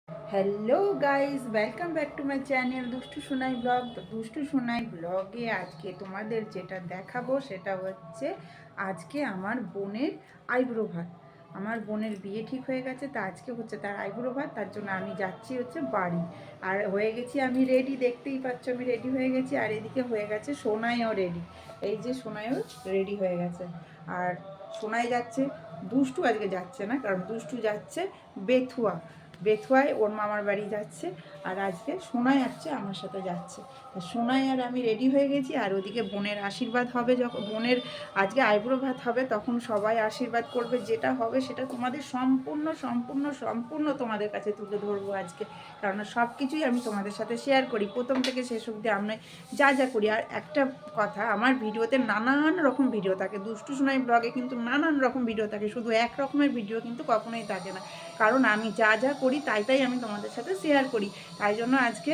Hello guys, welcome back to my channel দুষ্টু Sonai blog. তো দুষ্টু সোনাই ব্লগে আজকে তোমাদের যেটা দেখাবো সেটা হচ্ছে আজকে আমার বোনের আইব্রো ভাত। আমার বোনের বিয়ে ঠিক হয়ে গেছে, তা আজকে হচ্ছে তার আইব্রো ভাত। তার জন্য আমি যাচ্ছি হচ্ছে বাড়ি। আর হয়ে গেছি আমি রেডি, দেখতেই পাচ্ছ আমি রেডি হয়ে গেছি। আর এদিকে হয়ে গেছে সোনাইও রেডি। এই যে সোনাইও রেডি হয়ে গেছে। আর সোনাই যাচ্ছে, দুষ্টু আজকে যাচ্ছে না, কারণ দুষ্টু যাচ্ছে বেথুয়া। বেথুয়ায় ওর মামার বাড়ি যাচ্ছে। আর আজকে সোনাই যাচ্ছে, আমার সাথে যাচ্ছে। সোনাই আর আমি রেডি হয়ে গেছি। আর ওদিকে বোনের আশীর্বাদ হবে, যখন বোনের আজকে আইব্রো ভাত হবে তখন সবাই আশীর্বাদ করবে। যেটা হবে সেটা তোমাদের সম্পূর্ণ সম্পূর্ণ সম্পূর্ণ তোমাদের কাছে তুলে ধরবো আজকে, কারণ সব কিছুই আমি তোমাদের সাথে শেয়ার করি প্রথম থেকে শেষ অবধি আমি যা যা করি। আর একটা কথা, আমার ভিডিওতে নানান রকম ভিডিও থাকে, দুষ্টু সোনাই ব্লগে কিন্তু নানান রকম ভিডিও থাকে, শুধু এক রকমের ভিডিও কিন্তু কখনোই থাকে না, কারণ আমি যা যা করি তাই আমি তোমাদের সাথে শেয়ার করি। তাই জন্য আজকে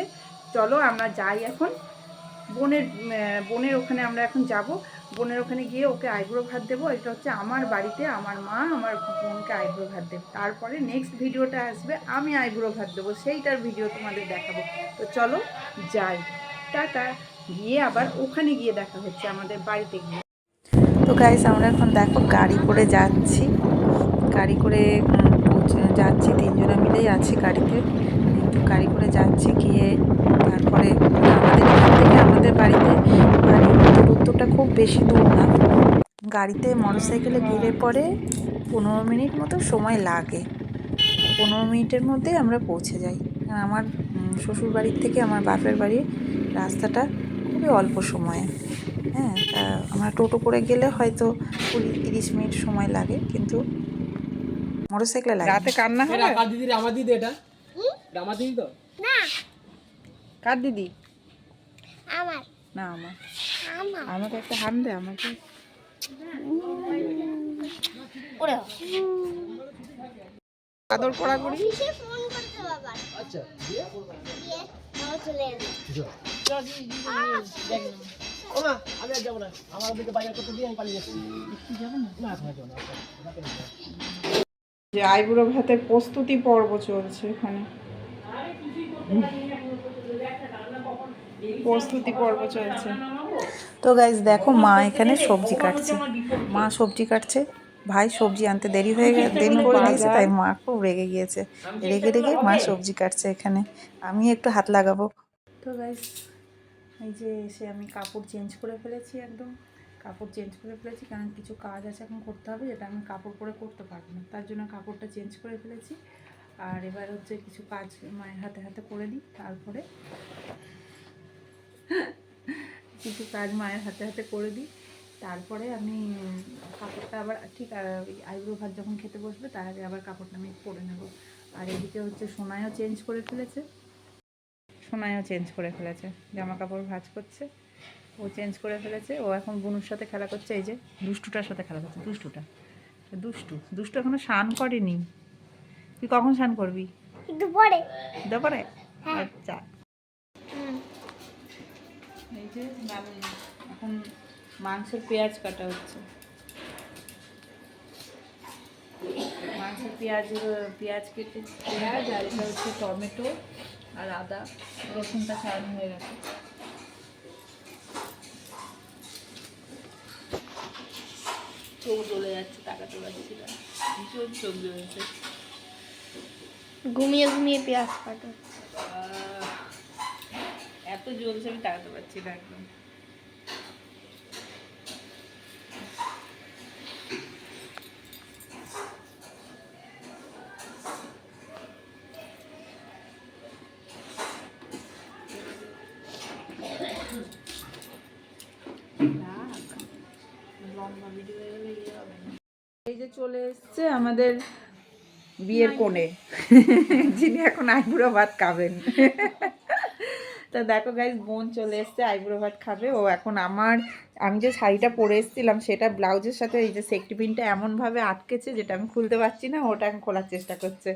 চলো আমরা যাই এখন বোনের বোনের ওখানে। আমরা এখন যাব বোনের ওখানে গিয়ে ওকে আইব্রো ভাত দেবো। এটা হচ্ছে আমার বাড়িতে আমার মা আমার বোনকে আইব্রো ভাত দেবে। তারপরে নেক্সট ভিডিওটা আসবে আমি আইব্রো ভাত দেবো, সেইটার ভিডিও তোমাদের দেখাবো। তো চলো যাই, টাটা। গিয়ে আবার ওখানে গিয়ে দেখা হচ্ছে আমাদের বাড়িতে গিয়ে। তো গাইস, আমরা এখন দেখো গাড়ি করে যাচ্ছি। গাড়ি করে যাচ্ছি, তিনজনে মিলেই আছি গাড়িতে। তো গাড়ি করে যাচ্ছি, গিয়ে তারপরে আমাদের এখান থেকে আমাদের বাড়িতে দূরত্বটা খুব বেশি দূর না। গাড়িতে মোটরসাইকেলে গেলে পরে 15 মিনিট মতো সময় লাগে। 15 মিনিটের মধ্যেই আমরা পৌঁছে যাই। আমার শ্বশুর বাড়ির থেকে আমার বাপের বাড়ির রাস্তাটা খুবই অল্প সময়ে। হ্যাঁ, তা আমরা টোটো করে গেলে হয়তো 20-30 মিনিট সময় লাগে, কিন্তু মোটরসাইকেলে লাগে রাতে কান্না হবে। কার দিদি রে? আমার দিদি এটা আমার দিদি তো না, কার দিদি? আমার না আমার। আমার আমাকে একটা হাম দে আমাকে। ওরে আদর করা করি। অফিসে ফোন করতে বাবা। আচ্ছা দিয়ে বাবা চলে এলো। ওমা আমি আর যাবো না, আমার ওদিকে বাজার করতে দিয়ে আমি পালিয়ে যাচ্ছি। যাবো না? না এখন আর যাবো না। যে আইবুড়ো ভাতের প্রস্তুতি পর্ব চলছে এখানে, প্রস্তুতি পর্ব চলছে। তো গাইজ দেখো, মা এখানে সবজি কাটছে। মা সবজি কাটছে, ভাই সবজি আনতে দেরি করে দিয়েছে, তাই মা খুব রেগে গিয়েছে। রেগে রেগে মা সবজি কাটছে এখানে, আমি একটু হাত লাগাবো। তো গাইজ এই যে এসে আমি কাপড় চেঞ্জ করে ফেলেছি, একদম কাপড় চেঞ্জ করে ফেলেছি, কারণ কিছু কাজ আছে এখন করতে হবে, যেটা আমি কাপড় পরে করতে পারবো না, তার জন্য কাপড়টা চেঞ্জ করে ফেলেছি। আর এবার হচ্ছে কিছু কাজ মায়ের হাতে হাতে করে দিই, তারপরে কিছু কাজ মায়ের হাতে হাতে করে দিই, তারপরে আমি কাপড়টা আবার ঠিক আইব্রো ভাত যখন খেতে বসবে তার আগে আবার কাপড়টা আমি পরে নেব। আর এদিকে হচ্ছে সোনাইও চেঞ্জ করে ফেলেছে, জামা কাপড় ভাঁজ করছে, ও চেঞ্জ করে ফেলেছে। ও এখন বুনুর সাথে খেলা করছে, এই যে দুষ্টুটার সাথে খেলা করছে। দুষ্টু এখনো স্নান করেনি। তুই কখন স্নান করবি? দুপুরে। দুপুরে? হ্যাঁ। আচ্ছা। এই যে এখন মাংসের পেঁয়াজ কাটা হচ্ছে। মাংসের পেঁয়াজ কেটে, পেঁয়াজ আর এটা হচ্ছে টমেটো আর আদা রসুনটা ছাড়ানো হয়ে গেছে। চোখ জ্বলে যাচ্ছে, তাকাতে পারছি না, ভীষণ চোখ জ্বলেছে। ঘুমিয়ে ঘুমিয়ে পেঁয়াজ কাটো। এত জ্বলছে আমি তাকাতে পারছি না একদম। এই যে চলে এসছে আমাদের বিয়ের কোণে, যিনি এখন আইবুড়ো ভাত খাবেন। তা দেখো গাইজ, বোন চলে এসছে আইবুড়ো ভাত খাবে। ও এখন আমি যে শাড়িটা পরে এসেছিলাম সেটা ব্লাউজের সাথে এই যে সেফটি পিনটা এমনভাবে আটকেছে যেটা আমি খুলতে পারছি না, ওটা এখন খোলার চেষ্টা করছে।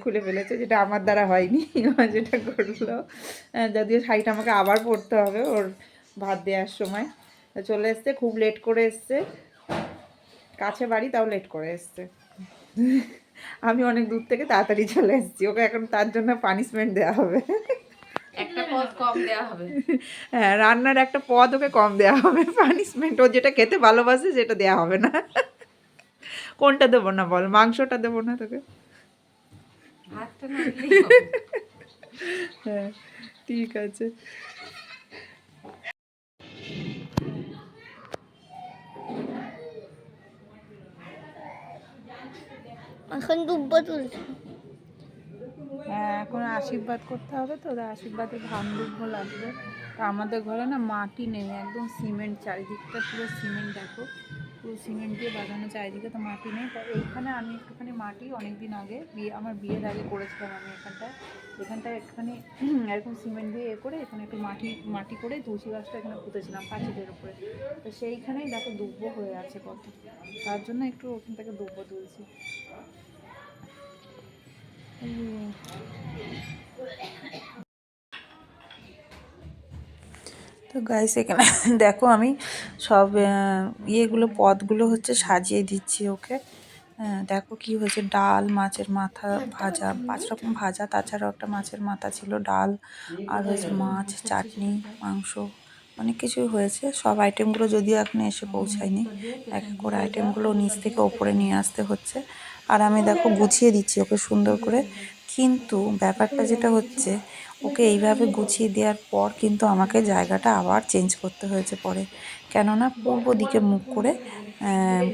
খুলে ফেলেছে, যেটা আমার দ্বারা হয়নি, যেটা করলো। যদিও শাড়িটা আমাকে আবার পরতে হবে ওর ভাত দেওয়ার সময়। চলে এসছে, খুব লেট করে এসছে, কাছে বাড়ি তাও লেট করে এসছে। আমি অনেক দূর থেকে তাড়াতাড়ি চলে এসেছি, ওকে এখন তার জন্য পানিশমেন্ট দেওয়া হবে। একটা পদ কম দেওয়া হবে। হ্যাঁ, রান্নার একটা পদ ওকে কম দেওয়া হবে, পানিশমেন্ট। ও যেটা খেতে ভালোবাসে সেটা দেওয়া হবে না। কোনটা দেবো না বল? মাংসটা দেবো না তোকে? ভাতটা না দিলেই হবে। হ্যাঁ, ঠিক আছে। এখন দুব্ব তুলছে। হ্যাঁ, এখন আশীর্বাদ করতে হবে তো, ওদের আশীর্বাদে ধান দুব্ব লাগবে। তো আমাদের ঘরে না মাটি নেই, একদম সিমেন্ট, চারিদিকটা পুরো সিমেন্ট। দেখো পুরো সিমেন্ট দিয়ে বাগানো, চারিদিকে তো মাটি নেই। তো এইখানে আমি একটুখানি মাটি অনেক দিন আগে আমার বিয়ের আগে করেছিলাম। আমি এখানটায় একটুখানি এরকম সিমেন্ট দিয়ে করে এখানে একটু মাটি করে তুলসী গাছটা এখানে পুঁতেছিলাম পাঁচিলের উপরে। তো সেইখানেই দেখো দুব্ব হয়ে আছে কত, তার জন্য একটু ওখান থেকে দুব্ব তুলছি। তো গাইস এখানে দেখো আমি সব ইয়েগুলো পদগুলো হচ্ছে সাজিয়ে দিচ্ছি ওকে। দেখো কি হয়েছে, ডাল, মাছের মাথা ভাজা, 5 রকম ভাজা, তাছাড়াও একটা মাছের মাথা ছিল, ডাল, আর হয়েছে মাছ, চাটনি, মাংস, অনেক কিছুই হয়েছে। সব আইটেমগুলো যদিও এখন এসে পৌঁছায়নি, এক এক করে আইটেমগুলো নিচ থেকে ওপরে নিয়ে আসতে হচ্ছে। আর আমি দেখো গুছিয়ে দিচ্ছি ওকে সুন্দর করে। কিন্তু ব্যাপারটা যেটা হচ্ছে, ওকে এইভাবে গুছিয়ে দেওয়ার পর কিন্তু আমাকে জায়গাটা আবার চেঞ্জ করতে হয়েছে পরে। কেননা পূর্ব দিকে মুখ করে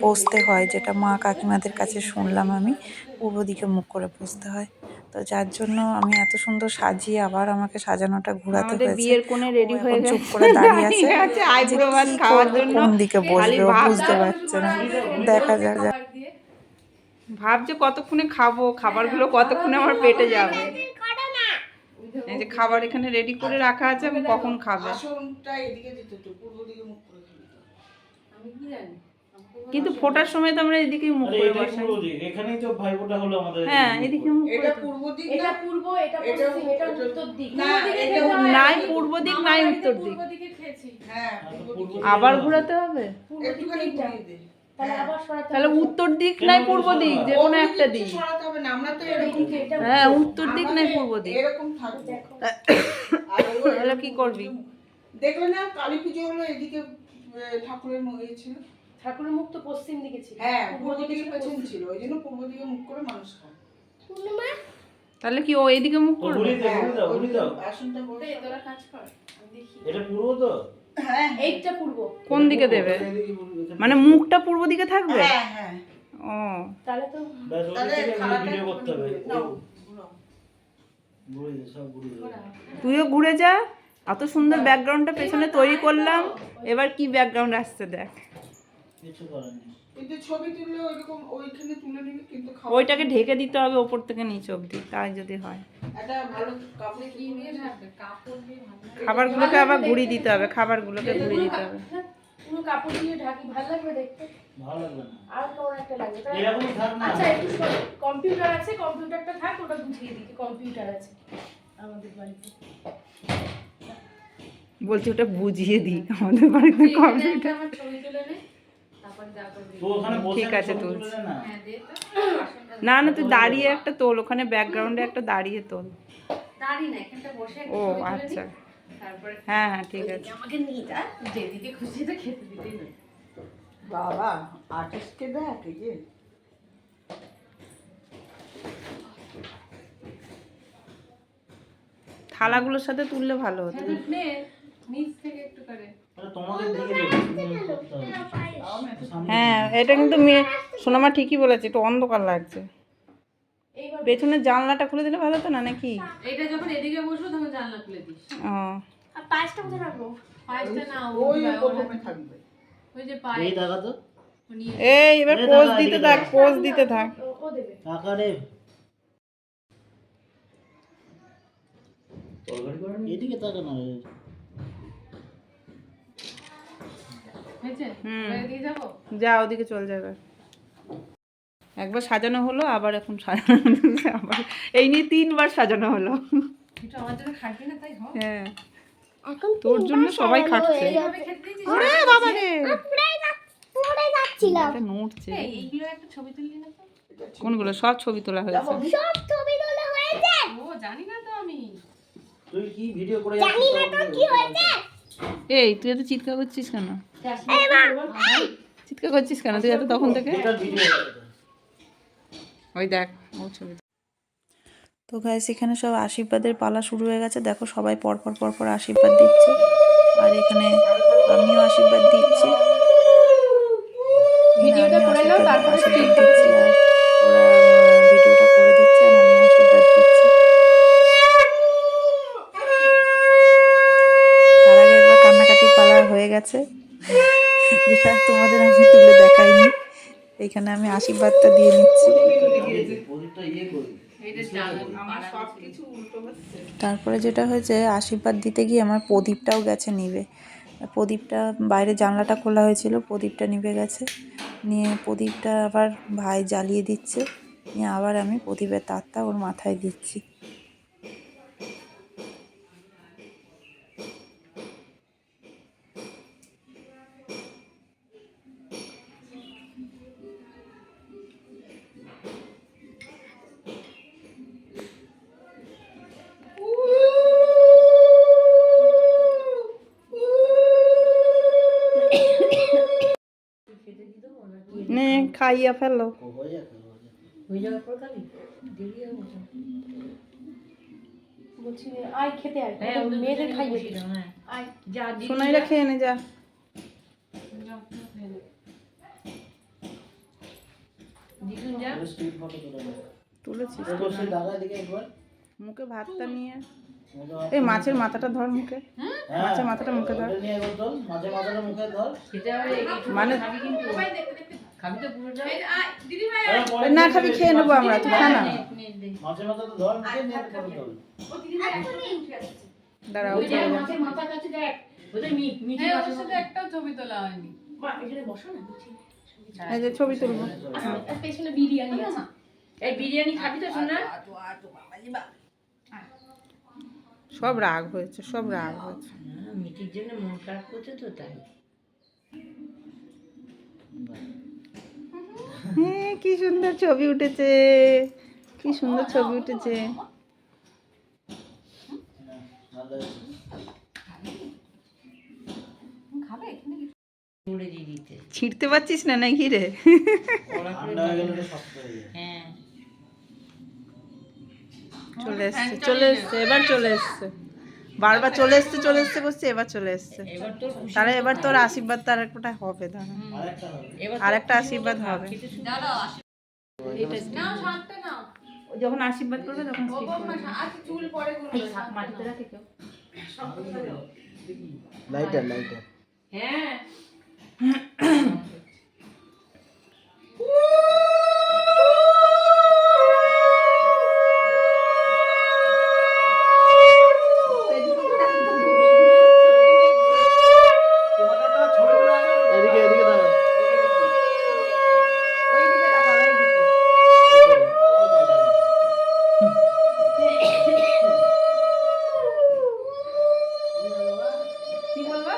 বসতে হয়, যেটা মা কাকিমাদের কাছে শুনলাম আমি, পূর্ব দিকে মুখ করে বসতে হয়। তো যার জন্য আমি এত সুন্দর সাজিয়ে আবার আমাকে সাজানোটা ঘোরাতে হয়েছে। বিয়ের কোণে রেডি হয়ে চুপ করে দাঁড়িয়ে আছে, আইব্রো ভাত খাওয়ার জন্য কোন দিকে বসবে ও বুঝতে পারছে না। দেখা যাক। ভাবছে কতক্ষণে খাবো, খাবারগুলো কতক্ষণে আমার পেটে যাবে। এই যে খাবার এখানে রেডি করে রাখা আছে, আমি কখন খাবে। কিন্তু ফোটার সময় তো আমরা এদিকেই মুখ করে বসাই। এখানেই তো ভাইফোঁটা হলো আমাদের। হ্যাঁ, এদিকে মুখ করে। এটা পূর্ব দিক, এটা পূর্ব, এটা পশ্চিম, এটা উত্তর দিক। নাই পূর্ব দিক, নাই উত্তর দিক। পূর্ব দিকে খেয়েছি। হ্যাঁ, আবার ঘোরাতে হবে। একটুখানি ঘুরিয়ে দে। তাহলে আবার সরাতে তাহলে উত্তর দিক নাই পূর্ব দিক, যে কোনো একটা দিক। সরাতে হবে না, আমরা তো এরকম। হ্যাঁ, উত্তর দিক নাই পূর্ব দিক। এরকম থাকবে। তাহলে কি করবি? দেখলে না কালী পুজো হলো এদিকে ঠাকুরের মুখ ছিল। ঠাকুরের মুখ তো পশ্চিম দিকে ছিল। হ্যাঁ, পূর্ব দিকে পেছন ছিল, ওই জন্য পূর্ব দিকে মুখ করে মানুষ খায়। তাহলে কি ও এদিকে মুখ করবে? ঘুরিয়ে দাও, ঘুরিয়ে দাও। আসনটা বড়। এই তোরা কাজ কর, আমি দেখি। এটা পূর্ব তো? হ্যাঁ, এইটা পূর্ব। কোন দিকে দেবে? মানে মুখটা পূর্ব দিকে থাকবে? হ্যাঁ, হ্যাঁ। ও, তাহলে তো ব্যাস ওই তাহলে থেকে থালাটা ভিডিও করতে হবে। নাও, ঘুরিয়ে দে, সব ঘুরিয়ে দে। তুইও ঘুরে যা। এত সুন্দর ব্যাকগ্রাউন্ডটা পেছনে তৈরি করলাম, এবার কি ব্যাকগ্রাউন্ড আসছে দেখ। কিছু করার নেই। কিন্তু ছবি তুললে ওইরকম ওইখানে তুলে নিবি, কিন্তু খাবার ওইটাকে ঢেকে দিতে হবে ওপর থেকে নিচ অব্দি, তাই যদি হয়। একটা ভালো কাপড়ে কি নিয়ে রাখবে, কাপড় দিয়ে ভালো। খাবারগুলোকে আবার ঘুরিয়ে দিতে হবে, খাবারগুলোকে ঘুরিয়ে দিতে হবে। পুরো কাপড় দিয়ে ঢাকি, ভালো লাগবে দেখতে। ভালো লাগবে না। আর কেমন একটা লাগবে। এরকমই থাক না। আচ্ছা, একটু কম্পিউটার আছে, কম্পিউটারটা থাক, ওটা গুছিয়ে দিই। কম্পিউটার আছে আমাদের বাড়িতে। বলছি ওটা বুঝিয়ে দিই, আমাদের বাড়িতে কম্পিউটার। আমার ছবি তুলে নে, তারপর তারপর তো ওখানে বসে ঠিক আছে, ছবি তুলছি। তুলে নে না। হ্যাঁ দে তো। না না, তুই দাঁড়িয়ে একটা তোল, ওখানে ব্যাকগ্রাউন্ডে একটা দাঁড়িয়ে তোল। দাঁড়ি না, এখানটা বসে একটা ও ছবি তুলে নি। আচ্ছা, তারপরে হ্যাঁ হ্যাঁ ঠিক আছে। আমাকে নিয়ে যা, যেদিকে খুশি তো খেতে দিতেই না। বাবা আর্টিস্টকে দেখ এই যে থালাগুলোর সাথে তুললে ভালো হতো। নে, নিচ থেকে একটু করে। আরে তোমাদের দিকে দেখো, তুমি করতে হবে। সামনে হ্যাঁ, এটা কিন্তু সোনামা ঠিকই বলেছে, একটু অন্ধকার লাগছে। এইবার পেছনের জানলাটা খুলে দিলে ভালো হতো না নাকি? এটা যখন এদিকে বসবো তখন জানলা খুলে দিস। ও, আর পাঁচটা কোথায় রাখবো? পায়েসটা না, ওই প্রথমে থাকবে। ওই যে এই পায়ে টাকা তো নিয়ে এই এবার এই পোজ দাদা, দিতে এদিকে থাক, দাদা। পোজ দিতে থাক। ও দেবে। টাকা রে। এদিকে টাকা না রে। হয়েছে? হুম। এবার দিয়ে যাবো? যা ওদিকে চল যাবে। একবার সাজানো হলো, আবার এখন সাজানো হচ্ছে, আবার এই নিয়ে 3বার সাজানো হলো। একটু আমার জন্য খাটবি না, তাই হয়। হ্যাঁ, এখন তোর জন্য সবাই খাটছে। এইভাবে খেতে দিয়েছিস? ওরে বাবা রে, পুরাই যাচ্ছিলাম। এটা নড়ছে। এই, এইগুলো একটা ছবি তুললি না তো? কোনগুলো? সব ছবি তোলা হয়েছে। সব ছবি তোলা হয়েছে। ও জানি না তো আমি। তুই কি ভিডিও করে জানি না তো কি হয়েছে। এই তুই এত চিৎকার করছিস কেন? এই মা, চিৎকার করছিস কেন তুই এত তখন থেকে? এটার ভিডিও ওই দেখ ও ছবি। তো গাইস এখানে সব আশীর্বাদের পালা শুরু হয়ে গেছে। দেখো সবাই পরপর পরপর আশীর্বাদ দিচ্ছে, আর এখানে আমিও আশীর্বাদ দিচ্ছি। ভিডিওটা করে নাও, তারপরে আশীর্বাদ স্ক্রিনটা দিচ্ছি আর ওরা ভিডিওটা করে দিচ্ছে আর আমি আশীর্বাদ দিচ্ছি। তার আগে একবার কান্নাকাটি পালা হয়ে গেছে, যেটা তোমাদের আমি তুলে দেখাইনি। এখানে আমি আশীর্বাদটা দিয়ে নিচ্ছি। প্রদীপটা ইয়ে করি। আমার সব কিছু উল্টো হচ্ছে। তারপরে যেটা হয়েছে, আশীর্বাদ দিতে গিয়ে আমার প্রদীপটাও গেছে নিভে। প্রদীপটা বাইরে জানলাটা খোলা হয়েছিল, প্রদীপটা নিভে গেছে। নিয়ে প্রদীপটা আবার ভাই জ্বালিয়ে দিচ্ছে, নিয়ে আবার আমি প্রদীপের তারটা ওর মাথায় দিচ্ছি। নে খাইয়া ফেলো। বলছি আয় খেতে আয়, মেয়েদের খাইয়ে দিই। আয় যা দিদি সোনাইরা খেয়ে নে যা। দিদুন যা। স্ট্রিট ফটো তোলা না। তুলেছিস এরপর সেই দাদা দিকে একবার মুখে ভাতটা নিয়ে। এই মাছের মাথাটা ধর মুখে, মাছের মাথাটা মুখে ধর। ওটা নিয়ে একবার তোল, মাঝে মাথাটা মুখে ধর। মানে সবাই দেখতে দেখতে খাবি তো পুরোটা। এই আয় দিদি ভাই এবার পরে না খাবি খেয়ে নেবো আমরা, তুই খা না। মাঝে মাথাটা ধর, মুখে নিয়ে ফটো তোল। ও দিদি ভাই এখনই উঠে আসছে। দাঁড়াও ওই যে চলে যা। মাছের মাথা কাছে দেখ। ওদের মিঠি মাছের সাথে একটাও ছবি তোলা হয়নি। মা এখানে বসো না বুঝি। এই যে ছবি তুলবো। পেছনে বিরিয়ানি আছে। এই বিরিয়ানি খাবি তো শোনা? সব রাগ হয়েছে, সব রাগ হয়েছে। মিঠির জন্য মন খারাপ করছে তো তাই। হ্যাঁ কি সুন্দর ছবি উঠেছে, কি সুন্দর ছবি উঠেছে। ভালো হয়েছে। ছিঁড়তে পারছিস না নাকি রে? ঠান্ডা হয়ে গেলে তো শক্ত হয়ে যায়। চলে এসছে, চলে এসছে, এবার চলে এসছে। বারবার চলে এসছে চলে এসছে করছে, এবার চলে এসছে। তাহলে এবার তোর আশীর্বাদ তার একটা হবে, দাঁড়া আরেকটা হবে। আর একটা আশীর্বাদ হবে। যখন আশীর্বাদ করবে তখন স্কিপ করবে। চুল পরে মাটিতে রাখে কেউ। Lighter lighter. হ্যাঁ এদিকে এদিকে দাঁড়া। ওইদিকে তাকাও, ওইদিকে। কি বলবা?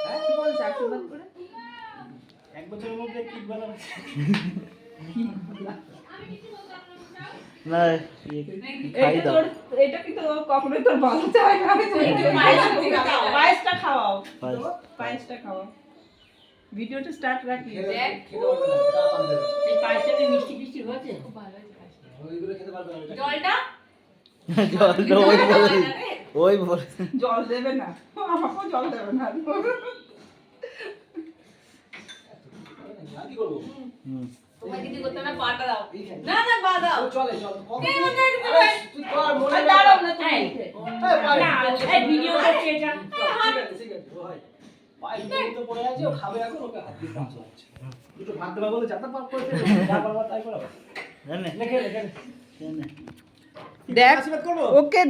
হ্যাঁ কি বলছে আশীর্বাদ করে? এক বছরের মধ্যে কি বলা না খাই দাও। এটা কিন্তু কখনোই তোর ভালো চায় না। পায়েসটা খাওয়াও, পায়েসটা খাওয়াও। ভিডিওটা স্টার্ট রাখি। এই পায়েসটাতে মিষ্টি মিষ্টি হয়েছে। খুব ভালো হয়েছে। জলটা জল ওই বলে জল দেবে না, আমাকেও জল দেবে না। তোমার কিছু করতে না, পাটা দাও। না না পা দাও। চলে চলে তুই কর মনে আর দাঁড়াও না তুমি। না এই ভিডিও করছে এটা। পাই তো পড়ে আছে, ও খাবে এখন, ওকে হাত দিয়ে কাজ হচ্ছে। দুটো ভাত দেবা বলে যাতা পাপ করতে যা বাবা তাই করো। নে নে নে নে দেখ আশীর্বাদ করবো। ওকে